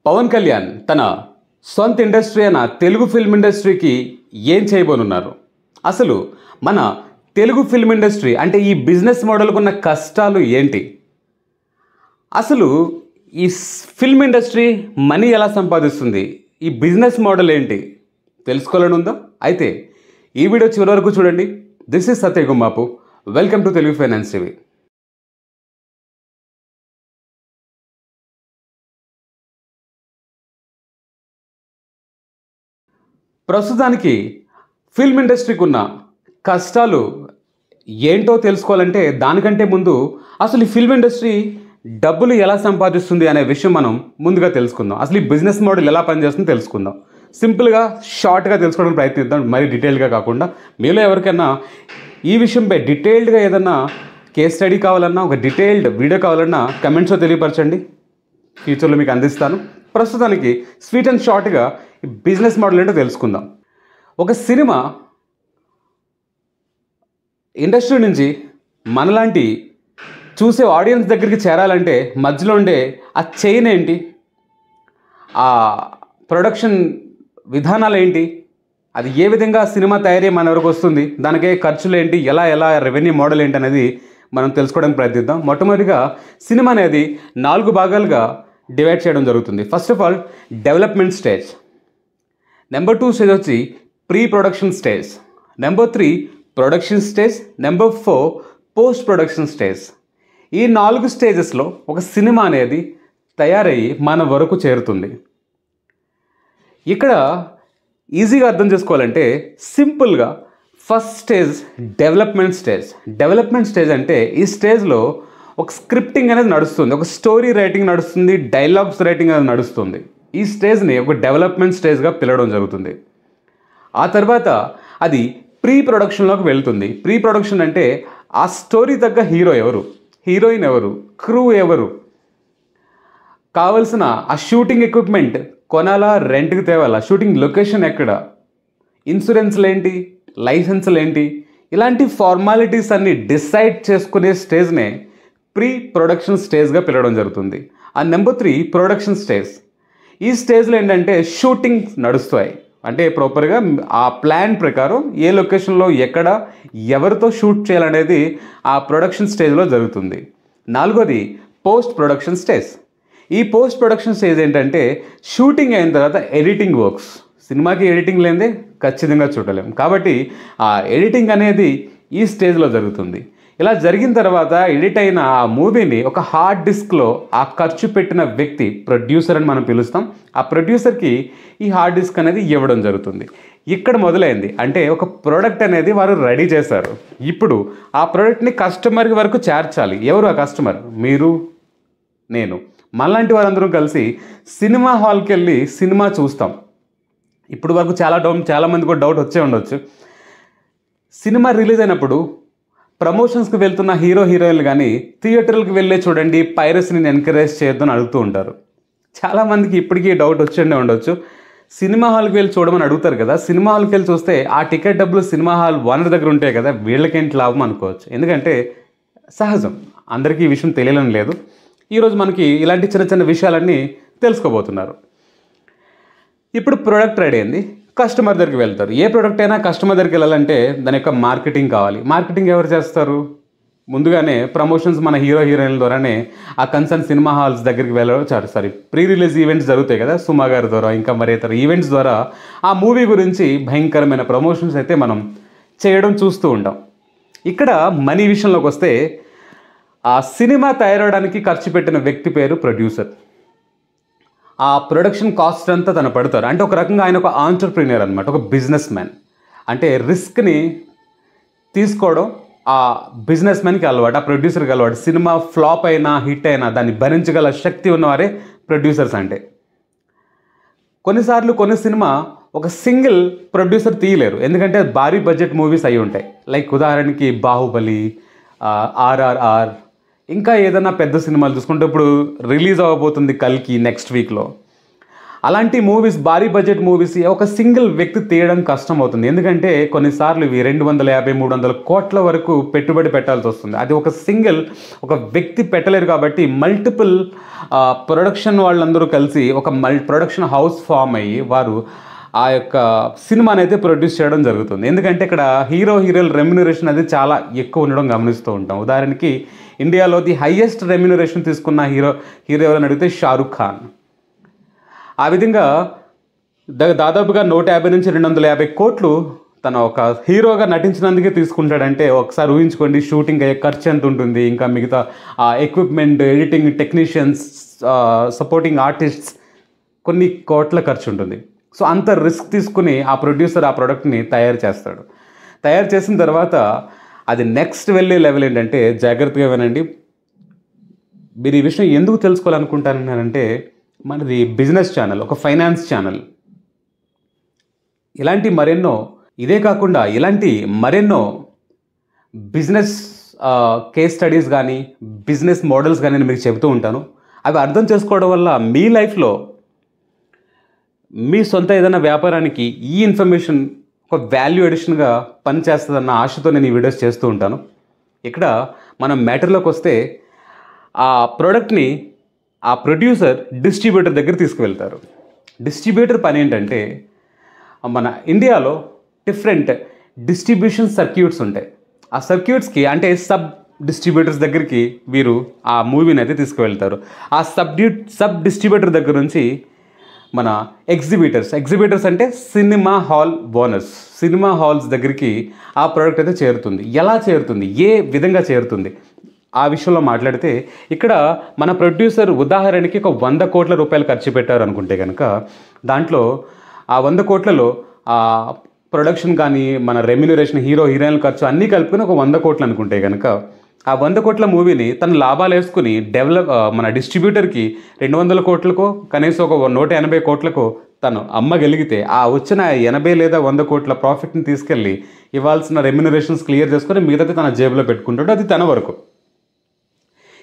పవన్ కళ్యాణ్ తన సొంత ఇండస్ట్రీ అయిన తెలుగు ఫిల్మ్ ఇండస్ట్రీకి ఏం చేయబోనున్నారు? అసలు మన తెలుగు ఫిల్మ్ ఇండస్ట్రీ అంటే ఈ బిజినెస్ మోడల్కు ఉన్న కష్టాలు ఏంటి? అసలు ఈ ఫిల్మ్ ఇండస్ట్రీ మనీ ఎలా సంపాదిస్తుంది? ఈ బిజినెస్ మోడల్ ఏంటి తెలుసుకోవాలని ఉందా? అయితే ఈ వీడియో చివరి వరకు చూడండి. This is Satya Gummapu. Welcome to Telugu finance TV. ప్రస్తుతానికి ఫిల్మ్ ఇండస్ట్రీకి ఉన్న కష్టాలు ఏంటో తెలుసుకోవాలంటే దానికంటే ముందు అసలు ఈ ఫిల్మ్ ఇండస్ట్రీ డబ్బులు ఎలా సంపాదిస్తుంది అనే విషయం మనం ముందుగా తెలుసుకుందాం. అసలు ఈ బిజినెస్ మోడల్ ఎలా పనిచేస్తుందో తెలుసుకుందాం. సింపుల్గా షార్ట్గా తెలుసుకోవడానికి ప్రయత్నిద్దాం, మరీ డీటెయిల్గా కాకుండా. మీలో ఎవరికైనా ఈ విషయంపై డీటెయిల్డ్గా ఏదన్నా కేస్ స్టడీ కావాలన్నా, ఒక డీటెయిల్డ్ వీడియో కావాలన్నా కమెంట్స్లో తెలియపరచండి, ఫ్యూచర్లో మీకు అందిస్తాను. ప్రస్తుతానికి స్వీట్ అండ్ షార్ట్గా ఈ బిజినెస్ మోడల్ ఏంటో తెలుసుకుందాం. ఒక సినిమా ఇండస్ట్రీ నుంచి మనలాంటి చూసే ఆడియన్స్ దగ్గరికి చేరాలంటే మధ్యలో ఉండే ఆ చైన్ ఏంటి, ఆ ప్రొడక్షన్ విధానాలు ఏంటి, అది ఏ విధంగా సినిమా తయారీ మన వరకు వస్తుంది, దానికే ఖర్చులు ఏంటి, ఎలా రెవెన్యూ మోడల్ ఏంటి అనేది మనం తెలుసుకోవడానికి ప్రయత్నిద్దాం. మొట్టమొదటిగా సినిమా అనేది 4 భాగాలుగా డివైడ్ చేయడం జరుగుతుంది. First of all development stage, number 2 stage వచ్చి pre production stage, number 3 production stage, number 4 post production stage. ఈ 4 స్టేజెస్లో ఒక సినిమా అనేది తయారయ్యి మన వరకు చేరుతుంది. ఇక్కడ ఈజీగా అర్థం చేసుకోవాలంటే సింపుల్గా first stage development stage. Development stage అంటే ఈ స్టేజ్లో ఒక స్క్రిప్టింగ్ అనేది నడుస్తుంది, ఒక స్టోరీ రైటింగ్ నడుస్తుంది, డైలాగ్స్ రైటింగ్ అనేది నడుస్తుంది. ఈ స్టేజ్ని ఒక డెవలప్మెంట్ స్టేజ్గా పిలవడం జరుగుతుంది. ఆ తర్వాత అది ప్రీ ప్రొడక్షన్లోకి వెళ్తుంది. ప్రీ ప్రొడక్షన్ అంటే ఆ స్టోరీ తగ్గ హీరో ఎవరు, హీరోయిన్ ఎవరు, క్రూ ఎవరు, కావలసిన ఆ షూటింగ్ ఎక్విప్మెంట్ కొనాలా, రెంట్కి తేవాలా, షూటింగ్ లొకేషన్ ఎక్కడ, ఇన్సూరెన్స్లు ఏంటి, లైసెన్సులు ఏంటి, ఇలాంటి ఫార్మాలిటీస్ అన్ని డిసైడ్ చేసుకునే స్టేజ్నే ప్రీ ప్రొడక్షన్ స్టేజ్గా పిలవడం జరుగుతుంది. ఆ నెంబర్ 3 ప్రొడక్షన్ స్టేజ్. ఈ స్టేజ్లో ఏంటంటే షూటింగ్ నడుస్తాయి, అంటే ప్రాపర్గా ఆ ప్లాన్ ప్రకారం ఏ లొకేషన్లో ఎక్కడ ఎవరితో షూట్ చేయాలనేది ఆ ప్రొడక్షన్ స్టేజ్లో జరుగుతుంది. 4వది పోస్ట్ ప్రొడక్షన్ స్టేజ్. ఈ పోస్ట్ ప్రొడక్షన్ స్టేజ్ ఏంటంటే షూటింగ్ అయిన తర్వాత ఎడిటింగ్ వర్క్స్. సినిమాకి ఎడిటింగ్ లేనిదే ఖచ్చితంగా చూడలేం, కాబట్టి ఆ ఎడిటింగ్ అనేది ఈ స్టేజ్లో జరుగుతుంది. ఇలా జరిగిన తర్వాత ఎడిట్ అయిన ఆ మూవీని ఒక హార్డ్ డిస్క్లో ఆ ఖర్చు పెట్టిన వ్యక్తి ప్రొడ్యూసర్ అని మనం పిలుస్తాం. ఆ ప్రొడ్యూసర్కి ఈ హార్డ్ డిస్క్ అనేది ఇవ్వడం జరుగుతుంది. ఇక్కడ మొదలైంది అంటే ఒక ప్రోడక్ట్ అనేది వారు రెడీ చేశారు. ఇప్పుడు ఆ ప్రోడక్ట్ని కస్టమర్ వరకు చేర్చాలి. ఎవరు ఆ కస్టమర్? మీరు, నేను, మనలాంటి వారందరం కలిసి సినిమా హాల్కి వెళ్ళి సినిమా చూస్తాం. ఇప్పుడు వరకు చాలామంది కూడా డౌట్ వచ్చే ఉండొచ్చు, సినిమా రిలీజ్ అయినప్పుడు ప్రమోషన్స్కి వెళ్తున్న హీరో హీరోయిన్లు కానీ థియేటర్లకు వెళ్ళే చూడండి, పైరసీని ఎంకరేజ్ చేయొద్దని అడుగుతూ ఉంటారు. చాలామందికి ఇప్పటికీ డౌట్ వచ్చి ఉండొచ్చు, సినిమా హాల్కి వెళ్ళి చూడమని అడుగుతారు కదా, సినిమా హాల్కి వెళ్ళి చూస్తే ఆ టికెట్ డబ్బులు సినిమా హాల్ ఓనర్ దగ్గర ఉంటాయి కదా, వీళ్ళకేంటి లాభం అనుకోవచ్చు. ఎందుకంటే సహజం, అందరికీ ఈ విషయం తెలియడం లేదు. ఈరోజు మనకి ఇలాంటి చిన్న చిన్న విషయాలన్నీ తెలుసుకోబోతున్నారు. ఇప్పుడు ప్రోడక్ట్ రెడీ అయింది, కస్టమర్ దగ్గరికి వెళ్తారు. ఏ ప్రోడక్ట్ అయినా కస్టమర్ దగ్గరికి వెళ్ళాలంటే దాని యొక్క మార్కెటింగ్ కావాలి. మార్కెటింగ్ ఎవరు చేస్తారు? ముందుగానే ప్రమోషన్స్ మన హీరో హీరోయిన్ల ద్వారానే ఆ కన్సర్న్ సినిమా హాల్స్ దగ్గరికి వెళ్ళడం ప్రీ రిలీజ్ ఈవెంట్స్ జరుగుతాయి కదా, సుమా గారి ద్వారా ఇంకా మరి ఇతర ఈవెంట్స్ ద్వారా ఆ మూవీ గురించి భయంకరమైన ప్రమోషన్స్ అయితే మనం చేయడం చూస్తూ ఉంటాం. ఇక్కడ మనీ విషయంలోకి వస్తే ఆ సినిమా తయారవడానికి ఖర్చు పెట్టిన వ్యక్తి పేరు ప్రొడ్యూసర్. ఆ ప్రొడక్షన్ కాస్ట్ అంతా తను పడతారు. అంటే ఒక రకంగా ఆయన ఒక ఆంటర్ప్రీనియర్ అనమాట, ఒక బిజినెస్ మ్యాన్. అంటే రిస్క్ని తీసుకోవడం ఆ బిజినెస్ మ్యాన్కి అలవాటు, ఆ ప్రొడ్యూసర్కి అలవాటు. సినిమా ఫ్లాప్ అయినా హిట్ అయినా దాన్ని భరించగల శక్తి ఉన్నవారే ప్రొడ్యూసర్స్ అంటే. కొన్నిసార్లు కొన్ని సినిమా ఒక సింగిల్ ప్రొడ్యూసర్ తీయలేరు, ఎందుకంటే భారీ బడ్జెట్ మూవీస్ అయి ఉంటాయి. లైక్ ఉదాహరణకి బాహుబలి, RRR, ఇంకా ఏదైనా పెద్ద సినిమాలు చూసుకుంటే ఇప్పుడు రిలీజ్ అవ్వబోతుంది కల్కి నెక్స్ట్ వీక్లో. అలాంటి మూవీస్, భారీ బడ్జెట్ మూవీస్ ఒక సింగిల్ వ్యక్తి తీయడం కష్టం అవుతుంది. ఎందుకంటే కొన్నిసార్లు ఇవి 250, 300 కోట్ల వరకు పెట్టుబడి పెట్టాల్సి వస్తుంది. అది ఒక వ్యక్తి పెట్టలేరు. కాబట్టి మల్టిపుల్ ప్రొడక్షన్ వాళ్ళందరూ కలిసి ఒక ప్రొడక్షన్ హౌస్ ఫామ్ అయ్యి వారు ఆ యొక్క సినిమాని అయితే ప్రొడ్యూస్ చేయడం జరుగుతుంది. ఎందుకంటే ఇక్కడ హీరోల రెమ్యునరేషన్ అది చాలా ఎక్కువ ఉండడం గమనిస్తూ ఉంటాం. ఉదాహరణకి ఇండియాలో ది హైయెస్ట్ రెమ్యునరేషన్ తీసుకున్న హీరో ఎవరని అడిగితే షారుఖ్ ఖాన్. ఆ విధంగా దాదాపుగా 150 నుంచి 250 కోట్లు తన ఒక హీరోగా నటించినందుకే తీసుకుంటాడంటే ఒకసారి ఊహించుకోండి షూటింగ్ అయ్యే ఖర్చు ఎంత ఉంటుంది. ఇంకా మిగతా equipment, editing technicians, supporting artists కొన్ని కోట్ల ఖర్చు ఉంటుంది. సో అంత రిస్క్ తీసుకుని ఆ ప్రొడ్యూసర్ ఆ ప్రోడక్ట్ని తయారు చేస్తాడు. తయారు చేసిన తర్వాత అది నెక్స్ట్ వెళ్ళే లెవెల్ ఏంటంటే, జాగ్రత్తగా వినండి, మీరు ఈ విషయం ఎందుకు తెలుసుకోవాలనుకుంటానంటే, మనది బిజినెస్ ఛానల్, ఒక ఫైనాన్స్ ఛానల్. ఇదే కాకుండా ఇలాంటి మరెన్నో బిజినెస్ కేస్ స్టడీస్ కానీ బిజినెస్ మోడల్స్ కానీ నేను మీకు చెబుతూ ఉంటాను. అవి అర్థం చేసుకోవడం వల్ల మీ లైఫ్లో మీ సొంత ఏదైనా వ్యాపారానికి ఈ ఇన్ఫర్మేషన్ ఒక వాల్యూ అడిషన్గా పనిచేస్తుందన్న ఆశతో నేను ఈ వీడియోస్ చేస్తూ ఉంటాను. ఇక్కడ మనం మ్యాటర్లోకి వస్తే, ఆ ప్రోడక్ట్ని ఆ ప్రొడ్యూసర్ డిస్ట్రిబ్యూటర్ దగ్గర తీసుకువెళ్తారు. డిస్ట్రిబ్యూటర్ పని ఏంటంటే, మన ఇండియాలో డిఫరెంట్ డిస్ట్రిబ్యూషన్ సర్క్యూట్స్ ఉంటాయి. ఆ సర్క్యూట్స్కి అంటే సబ్ డిస్ట్రిబ్యూటర్స్ దగ్గరికి వీరు ఆ మూవీని అయితే తీసుకువెళ్తారు. ఆ సబ్ డిస్ట్రిబ్యూటర్ దగ్గర నుంచి మన ఎగ్జిబిటర్స్ అంటే cinema hall owners, cinema halls దగ్గరికి ఆ ప్రోడక్ట్ అయితే చేరుతుంది. ఎలా చేరుతుంది, ఏ విధంగా చేరుతుంది, ఆ విషయంలో మాట్లాడితే, ఇక్కడ మన ప్రొడ్యూసర్ ఉదాహరణకి ఒక 100 కోట్ల రూపాయలు ఖర్చు పెట్టారు అనుకుంటే కనుక, దాంట్లో ఆ 100 కోట్లలో ఆ ప్రొడక్షన్ కానీ మన రెమ్యునరేషన్, హీరోయిన్ల ఖర్చు అన్నీ కలుపుకొని ఒక 100 కోట్లు అనుకుంటే కనుక, ఆ 100 కోట్ల మూవీని తను లాభాలు వేసుకుని మన డిస్ట్రిబ్యూటర్కి 200 కోట్లకో కనీసం ఒక 180 కోట్లకో తను అమ్మగలిగితే, ఆ వచ్చిన 80 లేదా 100 కోట్ల ప్రాఫిట్ని తీసుకెళ్ళి ఇవ్వాల్సిన రెమ్యునరేషన్స్ క్లియర్ చేసుకొని మిగతాది తన జేబులో పెట్టుకుంటాడు. అది తన వరకు.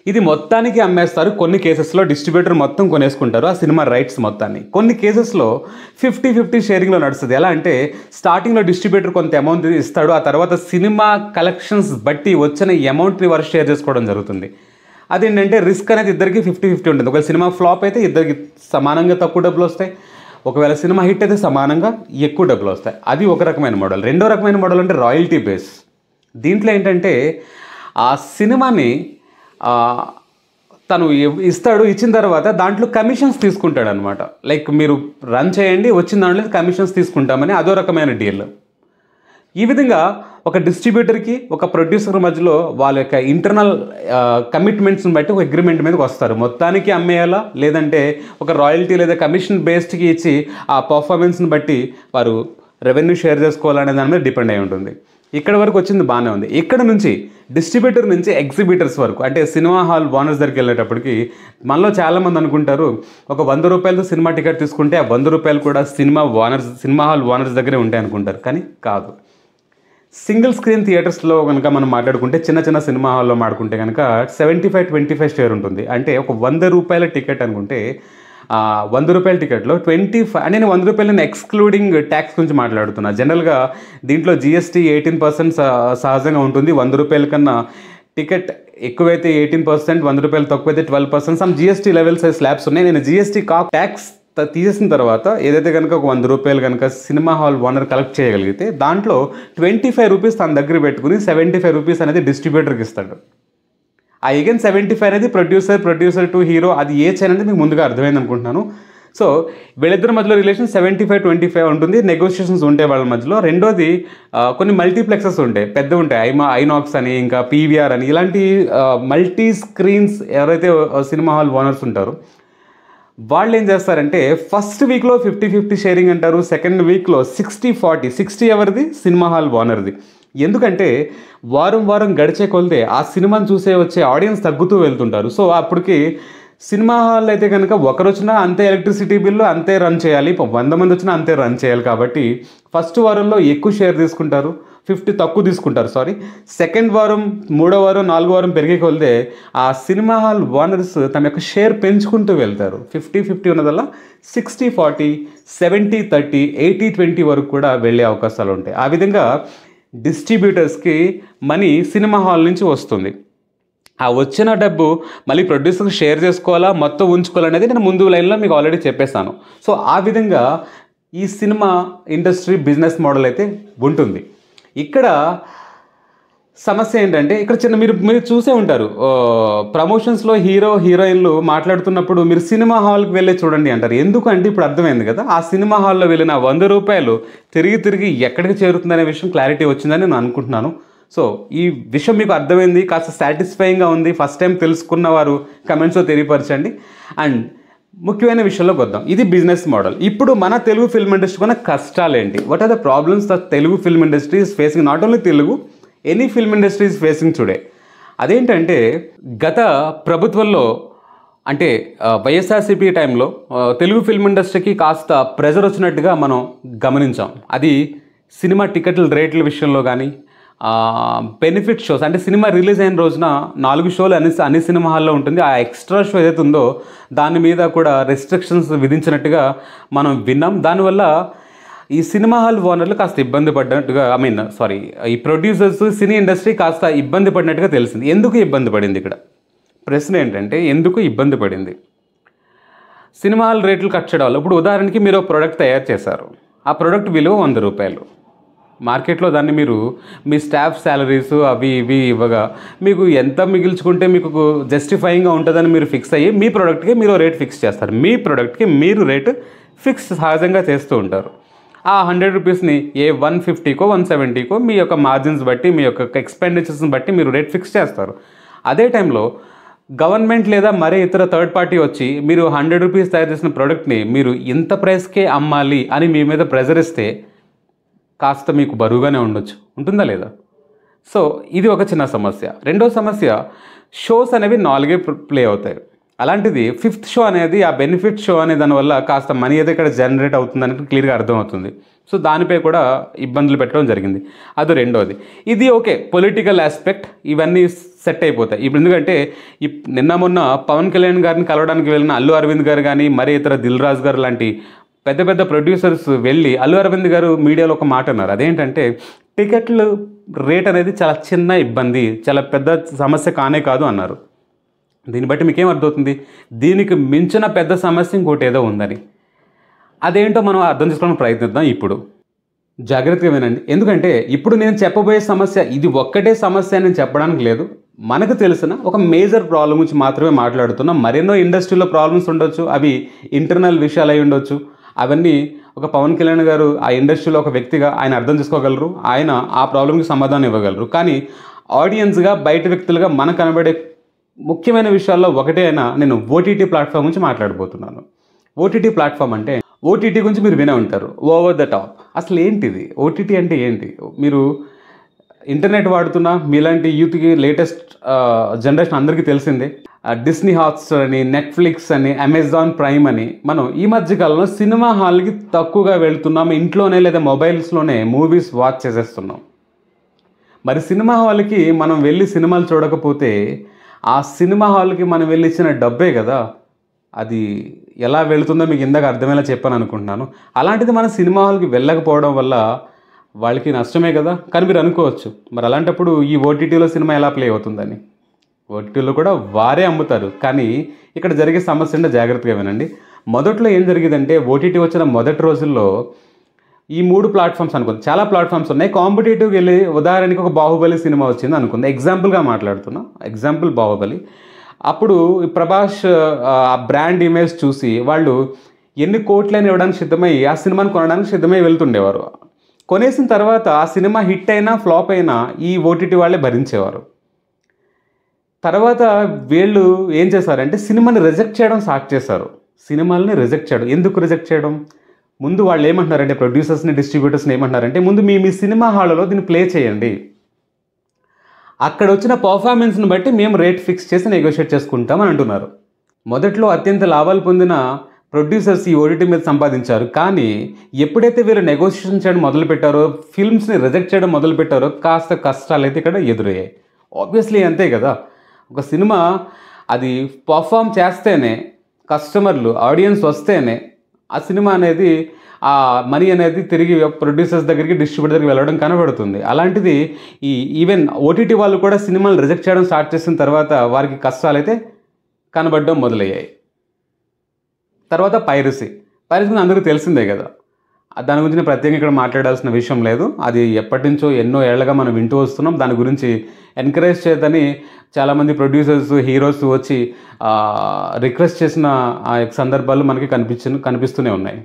ఇది మొత్తానికి అమ్మేస్తారు. కొన్ని కేసెస్లో డిస్ట్రిబ్యూటర్ మొత్తం కొనేసుకుంటారు ఆ సినిమా రైట్స్ మొత్తాన్ని. కొన్ని కేసెస్లో 50-50 షేరింగ్లో నడుస్తుంది. ఎలా అంటే, స్టార్టింగ్లో డిస్ట్రిబ్యూటర్ కొంత అమౌంట్ ఇస్తాడు, ఆ తర్వాత సినిమా కలెక్షన్స్ బట్టి వచ్చిన అమౌంట్ని వారు షేర్ చేసుకోవడం జరుగుతుంది. అదేంటంటే రిస్క్ అనేది ఇద్దరికి 50-50 ఉంటుంది. ఒకవేళ సినిమా ఫ్లాప్ అయితే ఇద్దరికి సమానంగా తక్కువ డబ్బులు వస్తాయి, ఒకవేళ సినిమా హిట్ అయితే సమానంగా ఎక్కువ డబ్బులు వస్తాయి. అది ఒక రకమైన మోడల్. రెండో రకమైన మోడల్ అంటే రాయల్టీ బేస్. దీంట్లో ఏంటంటే, ఆ సినిమాని తను ఇస్తాడు, ఇచ్చిన తర్వాత దాంట్లో కమిషన్స్ తీసుకుంటాడు అనమాట. లైక్ మీరు రన్ చేయండి, వచ్చిన దాంట్లో కమిషన్స్ తీసుకుంటామని, అదో రకమైన డీల్. ఈ విధంగా ఒక డిస్ట్రిబ్యూటర్కి ఒక ప్రొడ్యూసర్ మధ్యలో వాళ్ళ యొక్క ఇంటర్నల్ కమిట్మెంట్స్ని బట్టి ఒక అగ్రిమెంట్ మీదకి వస్తారు. మొత్తానికి అమ్మేయాలా, లేదంటే ఒక రాయల్టీ లేదా కమిషన్ బేస్డ్కి ఇచ్చి ఆ పర్ఫార్మెన్స్ని బట్టి వారు రెవెన్యూ షేర్ చేసుకోవాలనే దాని మీద డిపెండ్ అయి ఉంటుంది. ఇక్కడ వరకు వచ్చింది బాగానే ఉంది. ఇక్కడ నుంచి డిస్ట్రిబ్యూటర్ నుంచి ఎగ్జిబిటర్స్ వరకు, అంటే సినిమా హాల్ ఓనర్స్ దగ్గరికి వెళ్ళేటప్పటికి మనలో చాలామంది అనుకుంటారు, ఒక 100 రూపాయలతో సినిమా టికెట్ తీసుకుంటే ఆ 100 రూపాయలు కూడా సినిమా హాల్ ఓనర్స్ దగ్గరే ఉంటాయి అనుకుంటారు. కానీ కాదు. సింగిల్ స్క్రీన్ థియేటర్స్లో కనుక మనం మాట్లాడుకుంటే, చిన్న సినిమా హాల్లో మాట్లాడుకుంటే కనుక 75-25 షేర్ ఉంటుంది. అంటే ఒక 100 రూపాయల టికెట్ అనుకుంటే 100 రూపాయల టికెట్లో 25 అంటే నేను 100 రూపాయలు ఎక్స్క్లూడింగ్ ట్యాక్స్ గురించి మాట్లాడుతున్నా. జనరల్గా దీంట్లో GST 18% సహజంగా ఉంటుంది. 100 రూపాయల కన్నా టికెట్ ఎక్కువైతే 18%, 100 రూపాయలు తక్కువైతే 12%. సమ్ GST లెవెల్స్ స్లాబ్స్ ఉన్నాయి. నేను GST ట్యాక్స్ తీసేసిన తర్వాత ఏదైతే కనుక ఒక 100 రూపాయలు కనుక సినిమా హాల్ ఓనర్ కలెక్ట్ చేయగలిగితే, దాంట్లో 25 రూపీస్ తన దగ్గర పెట్టుకుని 75 రూపీస్ అనేది డిస్ట్రిబ్యూటర్కి ఇస్తాడు. ఆ అగైన్ 75 అనేది ప్రొడ్యూసర్ టు హీరో, అది ఏ చైన్ అనేది మీకు ముందుగా అర్థమైంది అనుకుంటున్నాను. సో వీళ్ళిద్దరి మధ్యలో రిలేషన్ 75-25 ఉంటుంది. నెగోషియేషన్స్ ఉంటాయి వాళ్ళ మధ్యలో. రెండోది, కొన్ని మల్టీప్లెక్సెస్ ఉంటాయి, పెద్ద ఉంటాయి, ఐనాక్స్ అని, ఇంకా PVR అని, ఇలాంటి మల్టీ స్క్రీన్స్ ఎవరైతే సినిమా హాల్ ఓనర్స్ ఉంటారో వాళ్ళు ఏం చేస్తారంటే, ఫస్ట్ వీక్లో 50-50 షేరింగ్ అంటారు, సెకండ్ వీక్లో 60-40, 60 ఎవరిది, సినిమా హాల్ ఓనర్ది. ఎందుకంటే వారం గడిచే కొలితే ఆ సినిమాని వచ్చే ఆడియన్స్ తగ్గుతూ వెళ్తుంటారు. సో అప్పటికి సినిమా హాల్ అయితే కనుక ఒకరు వచ్చినా అంతే ఎలక్ట్రిసిటీ బిల్లు అంతే రన్ చేయాలి, 100 మంది వచ్చినా అంతే రన్ చేయాలి. కాబట్టి ఫస్ట్ వారంలో ఎక్కువ షేర్ తీసుకుంటారు, 50 తక్కువ తీసుకుంటారు, సెకండ్ వారం, మూడో వారం, నాలుగో వారం పెరిగే కొలితే ఆ సినిమా హాల్ ఓనర్స్ తమ యొక్క షేర్ పెంచుకుంటూ వెళ్తారు. 50-50 ఉన్నదల్లా 60-40, 70-30, 80-20 వరకు కూడా వెళ్ళే అవకాశాలు ఉంటాయి. ఆ విధంగా డిస్ట్రిబ్యూటర్స్కి మనీ సినిమా హాల్ నుంచి వస్తుంది. ఆ వచ్చిన డబ్బు మళ్ళీ ప్రొడ్యూసర్కి షేర్ చేసుకోవాలా, మొత్తం ఉంచుకోవాలనేది నేను ముందు లైన్లో మీకు ఆల్రెడీ చెప్పేశాను. సో ఆ విధంగా ఈ సినిమా ఇండస్ట్రీ బిజినెస్ మోడల్ అయితే ఉంటుంది. ఇక్కడ సమస్య ఏంటంటే, ఇక్కడ చిన్న మీరు చూసే ఉంటారు, ప్రమోషన్స్లో హీరో హీరోయిన్లు మాట్లాడుతున్నప్పుడు మీరు సినిమా హాల్కి వెళ్ళే చూడండి అంటారు. ఎందుకంటే ఇప్పుడు అర్థమైంది కదా, ఆ సినిమా హాల్లో వెళ్ళిన 100 రూపాయలు తిరిగి ఎక్కడికి చేరుతుందనే విషయం క్లారిటీ వచ్చిందని నేను అనుకుంటున్నాను. సో ఈ విషయం మీకు అర్థమైంది, కాస్త సాటిస్ఫైయింగ్గా ఉంది, ఫస్ట్ టైం తెలుసుకున్న వారు కమెంట్స్లో తెలియపరచండి. అండ్ ముఖ్యమైన విషయంలోకి వద్దాం. ఇది బిజినెస్ మోడల్. ఇప్పుడు మన తెలుగు ఫిల్మ్ ఇండస్ట్రీ కొన్న కష్టాలు ఏంటి? What are the problems the Telugu film industry is facing? Not only Telugu, any film industry is facing today. అదేంటంటే, గత ప్రభుత్వంలో అంటే వైఎస్ఆర్సీపీ టైంలో తెలుగు ఫిల్మ్ ఇండస్ట్రీకి కాస్త ప్రెజర్ వచ్చినట్టుగా మనం గమనించాం. అది సినిమా టికెట్ల రేట్ల విషయంలో కానీ, బెనిఫిట్ షోస్ అంటే సినిమా రిలీజ్ అయిన రోజున 4 షోలు అన్ని సినిమా హాల్లో ఉంటుంది. ఆ ఎక్స్ట్రా షో ఏదైతే ఉందో దాని మీద కూడా రెస్ట్రిక్షన్స్ విధించినట్టుగా మనం విన్నాం. దానివల్ల ఈ సినిమా హాల్ ఓనర్లు కాస్త ఇబ్బంది పడినట్టుగా, ఈ ప్రొడ్యూసర్స్, సినీ ఇండస్ట్రీ కాస్త ఇబ్బంది పడినట్టుగా తెలిసింది. ఎందుకు ఇబ్బంది పడింది? ఇక్కడ ప్రశ్న ఏంటంటే, ఎందుకు ఇబ్బంది పడింది? సినిమా హాల్ రేట్లు కట్ చేయడం వల్ల, ఇప్పుడు ఉదాహరణకి మీరు ఒక ప్రోడక్ట్ తయారు చేశారు, ఆ ప్రోడక్ట్ విలువ 100 రూపాయలు. మార్కెట్లో దాన్ని మీరు మీ స్టాఫ్ శాలరీస్ అవి ఇవి ఇవ్వగా మీకు ఎంత మిగిల్చుకుంటే మీకు జస్టిఫైయింగ్గా ఉంటుందని మీరు ఫిక్స్ అయ్యి మీ ప్రోడక్ట్కి మీరు రేట్ ఫిక్స్ చేస్తారు. మీ ప్రోడక్ట్కి మీరు రేటు ఫిక్స్ సహజంగా చేస్తూ ఉంటారు. ఆ 100 రూపీస్ని 150కో 170కో మీ యొక్క మార్జిన్స్ బట్టి, మీ యొక్క ఎక్స్పెండిచర్స్ని బట్టి మీరు రేట్ ఫిక్స్ చేస్తారు. అదే టైంలో గవర్నమెంట్ లేదా మరే ఇతర థర్డ్ పార్టీ వచ్చి మీరు 100 రూపీస్ తయారు చేసిన ప్రోడక్ట్ని మీరు ఇంత ప్రైస్కే అమ్మాలి అని మీ మీద ప్రెజర్ ఇస్తే కాస్త మీకు బరువుగానే ఉంటుందా లేదా? సో ఇది ఒక చిన్న సమస్య. రెండో సమస్య, షోస్ అనేవి 4 ప్లే అవుతాయి. అలాంటిది 5th షో అనేది, ఆ బెనిఫిట్ షో అనే దానివల్ల కాస్త మనీ అయితే ఇక్కడ జనరేట్ అవుతుందని క్లియర్గా అర్థమవుతుంది. సో దానిపై కూడా ఇబ్బందులు పెట్టడం జరిగింది. అది రెండోది. ఇది ఓకే, పొలిటికల్ ఆస్పెక్ట్, ఇవన్నీ సెట్ అయిపోతాయి. ఇప్పుడు ఎందుకంటే నిన్న మొన్న పవన్ కళ్యాణ్ గారిని కలవడానికి వెళ్ళిన అల్లు అరవింద్ గారు కానీ, మరి ఇతర దిల్ రాజు గారు లాంటి పెద్ద పెద్ద ప్రొడ్యూసర్స్ వెళ్ళి అల్లు అరవింద్ గారు మీడియాలో ఒక మాట అన్నారు. అదేంటంటే, టికెట్లు రేట్ అనేది చాలా చిన్న ఇబ్బంది, చాలా పెద్ద సమస్య కానే కాదు అన్నారు. దీన్ని బట్టి మీకేం అర్థమవుతుంది? దీనికి మించిన పెద్ద సమస్య ఇంకోటి ఏదో ఉందని. అదేంటో మనం అర్థం చేసుకోవడానికి ప్రయత్నిద్దాం. ఇప్పుడు జాగ్రత్తగా వినండి, ఎందుకంటే ఇప్పుడు నేను చెప్పబోయే సమస్య ఇది ఒక్కటే సమస్య అని చెప్పడానికి లేదు. మనకు తెలిసిన ఒక మేజర్ ప్రాబ్లం గురించి మాత్రమే మాట్లాడుతున్నాం. మరెన్నో ఇండస్ట్రీలో ప్రాబ్లమ్స్ ఉండొచ్చు, అవి ఇంటర్నల్ విషయాలు అయి ఉండొచ్చు. అవన్నీ ఒక పవన్ కళ్యాణ్ గారు ఆ ఇండస్ట్రీలో ఒక వ్యక్తిగా ఆయన అర్థం చేసుకోగలరు, ఆయన ఆ ప్రాబ్లంకి సమాధానం ఇవ్వగలరు. కానీ ఆడియన్స్గా, బయట వ్యక్తులుగా మనకు కనబడే ముఖ్యమైన విషయాల్లో ఒకటే అయినా నేను ఓటీటీ ప్లాట్ఫామ్ గురించి మాట్లాడబోతున్నాను. ఓటీటీ ప్లాట్ఫామ్ అంటే, ఓటీటీ గురించి మీరు వినే ఉంటారు, ఓవర్ ద టాప్. అసలు ఏంటిది? ఓటీటీ అంటే ఏంటి? మీరు ఇంటర్నెట్ వాడుతున్నా మీలాంటి యూత్కి, లేటెస్ట్ జనరేషన్ అందరికీ తెలిసిందే. డిస్నీ హాట్స్టార్ అని, నెట్ఫ్లిక్స్ అని, అమెజాన్ ప్రైమ్ అని, మనం ఈ మధ్యకాలంలో సినిమా హాల్కి తక్కువగా వెళ్తున్నాం. ఇంట్లోనే లేదా మొబైల్స్లోనే మూవీస్ వాచ్ చేసేస్తున్నాం. మరి సినిమా హాల్కి మనం వెళ్ళి సినిమాలు చూడకపోతే ఆ సినిమా హాల్కి మనం వెళ్ళి ఇచ్చిన డబ్బే కదా, అది ఎలా వెళుతుందో మీకు ఇందాక అర్థమయ్యేలా చెప్పాను అనుకుంటున్నాను. అలాంటిది మన సినిమా హాల్కి వెళ్ళకపోవడం వల్ల వాళ్ళకి నష్టమే కదా. కానీ మీరు అనుకోవచ్చు, మరి అలాంటప్పుడు ఈ ఓటీటీలో సినిమా ఎలా ప్లే అవుతుందని. ఓటీటీలో కూడా వారే అమ్ముతారు. కానీ ఇక్కడ జరిగే సమస్య అంటే జాగ్రత్తగా వినండి. మొదట్లో ఏం జరిగిందంటే, ఓటీటీ వచ్చిన మొదటి రోజుల్లో ఈ 3 ప్లాట్ఫామ్స్ అనుకుంది, చాలా ప్లాట్ఫామ్స్ ఉన్నాయి. కాంపిటేటివ్కి వెళ్ళి ఉదాహరణకి ఒక బాహుబలి సినిమా వచ్చింది అనుకుంది, ఎగ్జాంపుల్గా మాట్లాడుతున్నా, ఎగ్జాంపుల్ బాహుబలి. అప్పుడు ప్రభాస్ ఆ బ్రాండ్ ఇమేజ్ చూసి వాళ్ళు ఎన్ని కోట్లైనా ఇవ్వడానికి సిద్ధమై ఆ సినిమాని కొనడానికి సిద్ధమై వెళ్తుండేవారు. కొనేసిన తర్వాత ఆ సినిమా హిట్ అయినా ఫ్లాప్ అయినా ఈ ఓటీటీ వాళ్ళే భరించేవారు. తర్వాత వీళ్ళు ఏం చేశారంటే సినిమాని రిజెక్ట్ చేయడం స్టార్ట్ చేశారు. సినిమాలని రిజెక్ట్ చేయడం. ఎందుకు రిజెక్ట్ చేయడం? ముందు వాళ్ళు ఏమంటున్నారంటే, ప్రొడ్యూసర్స్ని, డిస్ట్రిబ్యూటర్స్ని ఏమంటున్నారంటే, ముందు మీ సినిమా హాల్లో దీన్ని ప్లే చేయండి, అక్కడ వచ్చిన పర్ఫార్మెన్స్ని బట్టి మేము రేట్ ఫిక్స్ చేసి నెగోషియేట్ చేసుకుంటామని అంటున్నారు. మొదట్లో అత్యంత లాభాలు పొందిన ప్రొడ్యూసర్స్ ఈ ఓటీటీ మీద సంపాదించారు. కానీ ఎప్పుడైతే వీళ్ళు నెగోషియేషన్ చేయడం మొదలుపెట్టారో, ఫిల్మ్స్ని రిజెక్ట్ చేయడం మొదలుపెట్టారో కాస్త కష్టాలు అయితే ఇక్కడ ఎదురయ్యాయి. ఆబ్వియస్లీ అంతే కదా. ఒక సినిమా అది పర్ఫామ్ చేస్తేనే, కస్టమర్లు ఆడియన్స్ వస్తేనే ఆ సినిమా అనేది, ఆ మనీ అనేది తిరిగి ప్రొడ్యూసర్స్ దగ్గరికి, డిస్ట్రిబ్యూటర్ దగ్గరికి వెళ్ళడం కనబడుతుంది. అలాంటిది ఈవెన్ ఓటీటీ వాళ్ళు కూడా సినిమాలు రిజెక్ట్ చేయడం స్టార్ట్ చేసిన తర్వాత వారికి కష్టాలు అయితే కనబడడం మొదలయ్యాయి. తర్వాత పైరసీ అందరికీ తెలిసిందే కదా. దాని గురించి నేను ప్రత్యేకంగా ఇక్కడ మాట్లాడాల్సిన విషయం లేదు. అది ఎప్పటి నుంచో ఎన్నో ఏళ్లుగా మనం వింటూ వస్తున్నాం. దాని గురించి ఎంకరేజ్ చేయదని చాలామంది ప్రొడ్యూసర్స్, హీరోస్ వచ్చి రిక్వెస్ట్ చేసిన ఆ సందర్భాలు మనకి కనిపిస్తూనే ఉన్నాయి.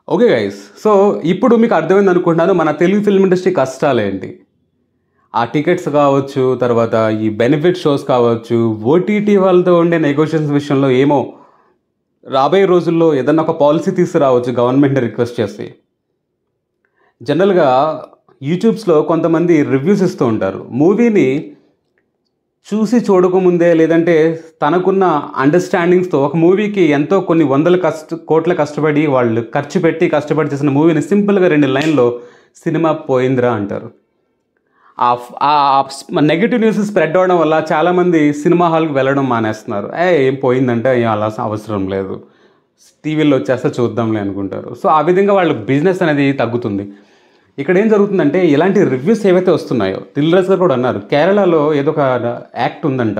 ఓకే గైస్, సో ఇప్పుడు మీకు అర్థమైంది అనుకుంటున్నాను మన తెలుగు ఫిల్మ్ ఇండస్ట్రీ కష్టాలు ఏంటి. ఆ టికెట్స్ కావచ్చు, తర్వాత ఈ బెనిఫిట్ షోస్ కావచ్చు, ఓటీటీ వాళ్ళతో ఉండే నెగోషియేషన్స్ విషయంలో ఏమో రాబోయే రోజుల్లో ఏదన్నా ఒక పాలసీ తీసుకురావచ్చు గవర్నమెంట్ని రిక్వెస్ట్ చేసి. జనరల్గా యూట్యూబ్స్లో కొంతమంది రివ్యూస్ ఇస్తూ ఉంటారు. మూవీని చూసి చూడకముందే, లేదంటే తనకున్న అండర్స్టాండింగ్స్తో ఒక మూవీకి ఎంతో కొన్ని వందల కోట్ల కష్టపడి వాళ్ళు ఖర్చు పెట్టి కష్టపడి చేసిన మూవీని సింపుల్గా 2 లైన్లో సినిమా పోయిందిరా అంటారు. ఆ నెగిటివ్ న్యూస్ స్ప్రెడ్ అవ్వడం వల్ల చాలామంది సినిమా హాల్కి వెళ్ళడం మానేస్తున్నారు. ఏం పోయిందంటే ఏం అలా అవసరం లేదు, టీవీలో వచ్చేస్తే చూద్దాంలే అనుకుంటారు. సో ఆ విధంగా వాళ్ళ బిజినెస్ అనేది తగ్గుతుంది. ఇక్కడ ఏం జరుగుతుందంటే, ఇలాంటి రివ్యూస్ ఏవైతే వస్తున్నాయో, దిల్రాజు గారు కూడా అన్నారు, కేరళలో ఏదో ఒక యాక్ట్ ఉందంట.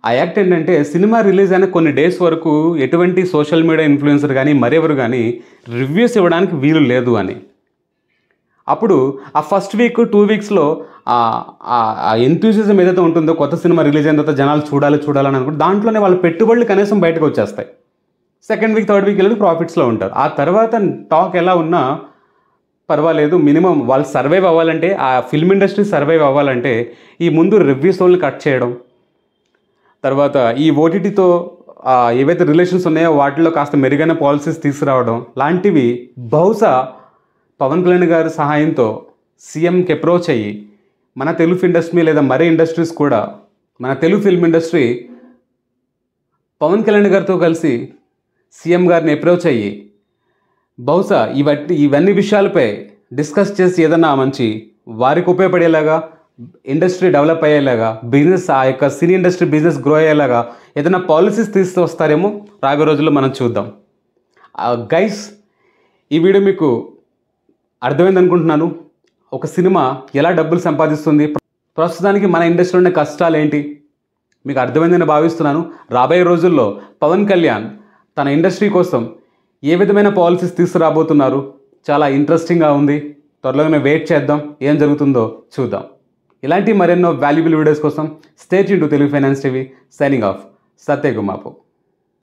ఆ యాక్ట్ ఏంటంటే, సినిమా రిలీజ్ అయిన కొన్ని డేస్ వరకు ఎటువంటి సోషల్ మీడియా ఇన్ఫ్లుయెన్సర్ కానీ మరెవరు కానీ రివ్యూస్ ఇవ్వడానికి వీలు లేదు అని. అప్పుడు ఆ ఫస్ట్ వీక్ 2 వీక్స్లో ఆ ఎంతూజిజం ఏదైతే ఉంటుందో, కొత్త సినిమా రిలీజ్ అయిన తర్వాత జనాలు చూడాలని అనుకుంటే దాంట్లోనే వాళ్ళ పెట్టుబడులు కనీసం బయటకు వచ్చేస్తాయి. సెకండ్ వీక్, థర్డ్ వీక్ వెళ్ళి ప్రాఫిట్స్లో ఉంటారు. ఆ తర్వాత టాక్ ఎలా ఉన్నా పర్వాలేదు, మినిమం వాళ్ళు సర్వైవ్ అవ్వాలంటే, ఆ ఫిల్మ్ ఇండస్ట్రీ సర్వైవ్ అవ్వాలంటే ఈ ముందు రివ్యూస్ వాళ్ళని కట్ చేయడం, తర్వాత ఈ ఓటీటీతో ఏవైతే రిలేషన్స్ ఉన్నాయో వాటిలో కాస్త మెరుగైన పాలసీస్ తీసుకురావడం లాంటివి బహుశా పవన్ కళ్యాణ్ గారి సహాయంతో సీఎంకి అప్రోచ్ అయ్యి, మన తెలుగు ఇండస్ట్రీ లేదా మరే ఇండస్ట్రీస్ కూడా, మన తెలుగు ఫిల్మ్ ఇండస్ట్రీ పవన్ కళ్యాణ్ గారితో కలిసి సీఎం గారిని అప్రోచ్ అయ్యి బహుశా ఇవన్నీ విషయాలపై డిస్కస్ చేసి ఏదన్నా మంచి వారికి ఉపయోగపడేలాగా, ఇండస్ట్రీ డెవలప్ అయ్యేలాగా, బిజినెస్, ఆ యొక్క సినీ ఇండస్ట్రీ బిజినెస్ గ్రో అయ్యేలాగా ఏదైనా పాలసీస్ తీసుకొస్తారేమో రాబోయే రోజుల్లో మనం చూద్దాం. గైస్, ఈ వీడియో మీకు అర్థమైంది అనుకుంటున్నాను. ఒక సినిమా ఎలా డబ్బులు సంపాదిస్తుంది, ప్రస్తుతానికి మన ఇండస్ట్రీలో ఉన్న కష్టాలు ఏంటి మీకు అర్థమైందని భావిస్తున్నాను. రాబోయే రోజుల్లో పవన్ కళ్యాణ్ తన ఇండస్ట్రీ కోసం ఏ విధమైన పాలసీస్ తీసుకురాబోతున్నారు, చాలా ఇంట్రెస్టింగ్గా ఉంది. త్వరలోనే వెయిట్ చేద్దాం, ఏం జరుగుతుందో చూద్దాం. ఇలాంటి మరెన్నో వాల్యుబుల్ వీడియోస్ కోసం stay tune to Telugu finance TV. Signing off, Satya Gumapu.